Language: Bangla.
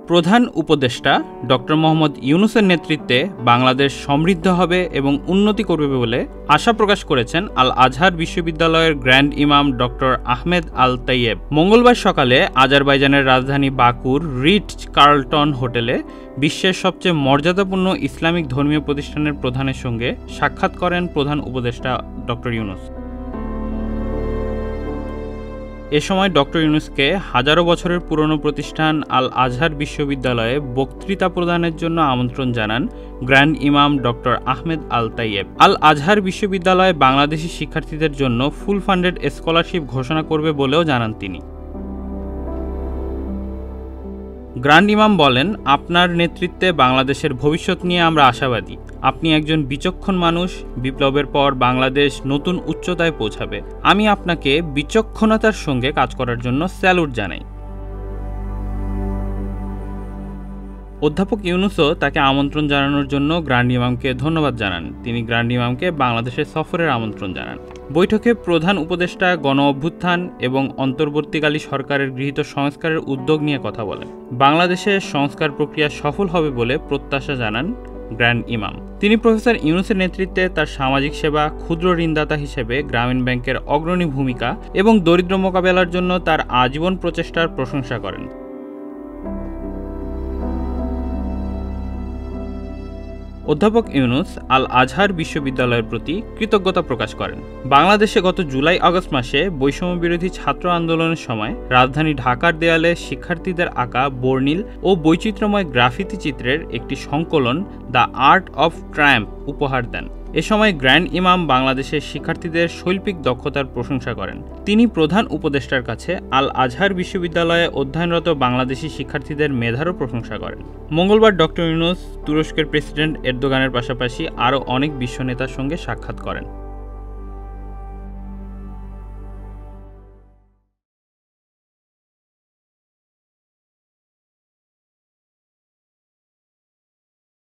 প্রধান উপদেষ্টা ডক্টর মোহাম্মদ ইউনূসের নেতৃত্বে বাংলাদেশ সমৃদ্ধ হবে এবং উন্নতি করবে বলে আশা প্রকাশ করেছেন আল আজহার বিশ্ববিদ্যালয়ের গ্র্যান্ড ইমাম ডক্টর আহমেদ আল তাইয়েব। মঙ্গলবার সকালে আজারবাইজানের রাজধানী বাকুর রিটজ কার্লটন হোটেলে বিশ্বের সবচেয়ে মর্যাদাপূর্ণ ইসলামিক ধর্মীয় প্রতিষ্ঠানের প্রধানের সঙ্গে সাক্ষাৎ করেন প্রধান উপদেষ্টা ডক্টর ইউনূস। এ সময় ডক্টর ইউনূসকে হাজারো বছরের পুরনো প্রতিষ্ঠান আল আজহার বিশ্ববিদ্যালয়ে বক্তৃতা প্রদানের জন্য আমন্ত্রণ জানান গ্র্যান্ড ইমাম ডক্টর আহমেদ আল তাইয়েব। আল আজহার বিশ্ববিদ্যালয় বাংলাদেশি শিক্ষার্থীদের জন্য ফুল ফান্ডেড স্কলারশিপ ঘোষণা করবে বলেও জানান তিনি। গ্র্যান্ড ইমাম বলেন, আপনার নেতৃত্বে বাংলাদেশের ভবিষ্যৎ নিয়ে আমরা আশাবাদী। আপনি একজন বিচক্ষণ মানুষ। বিপ্লবের পর বাংলাদেশ নতুন উচ্চতায় পৌঁছাবে। আমি আপনাকে বিচক্ষণতার সঙ্গে কাজ করার জন্য স্যালুট জানাই। অধ্যাপক ইউনূসও তাকে আমন্ত্রণ জানানোর জন্য গ্র্যান্ড ইমামকে ধন্যবাদ জানান। তিনি গ্র্যান্ড ইমামকে বাংলাদেশের সফরের আমন্ত্রণ জানান। বৈঠকে প্রধান উপদেষ্টা গণ-অভ্যুত্থান এবং অন্তর্বর্তীকালী সরকারের গৃহীত সংস্কারের উদ্যোগ নিয়ে কথা বলেন। বাংলাদেশের সংস্কার প্রক্রিয়া সফল হবে বলে প্রত্যাশা জানান গ্র্যান্ড ইমাম। তিনি প্রফেসর ইউনূসের নেতৃত্বে তার সামাজিক সেবা, ক্ষুদ্র ঋণদাতা হিসেবে গ্রামীণ ব্যাংকের অগ্রণী ভূমিকা এবং দরিদ্র মোকাবেলার জন্য তার আজীবন প্রচেষ্টার প্রশংসা করেন। অধ্যাপক ইউনূস আল আজহার বিশ্ববিদ্যালয়ের প্রতি কৃতজ্ঞতা প্রকাশ করেন। বাংলাদেশে গত জুলাই-আগস্ট মাসে বৈষম্যবিরোধী ছাত্র আন্দোলনের সময় রাজধানী ঢাকার দেয়ালে শিক্ষার্থীদের আঁকা বর্ণিল ও বৈচিত্র্যময় গ্রাফিতি চিত্রের একটি সংকলন দ্য আর্ট অফ ট্রায়াম্প উপহার দেন। এ সময় গ্র্যান্ড ইমাম বাংলাদেশের শিক্ষার্থীদের শৈল্পিক দক্ষতার প্রশংসা করেন। তিনি প্রধান উপদেষ্টার কাছে আল আজহার বিশ্ববিদ্যালয়ে অধ্যয়নরত বাংলাদেশি শিক্ষার্থীদের মেধারও প্রশংসা করেন। মঙ্গলবার ডক্টর ইউনূস তুরস্কের প্রেসিডেন্ট এরদোগানের পাশাপাশি আরও অনেক বিশ্ব নেতার সঙ্গে সাক্ষাৎ করেন।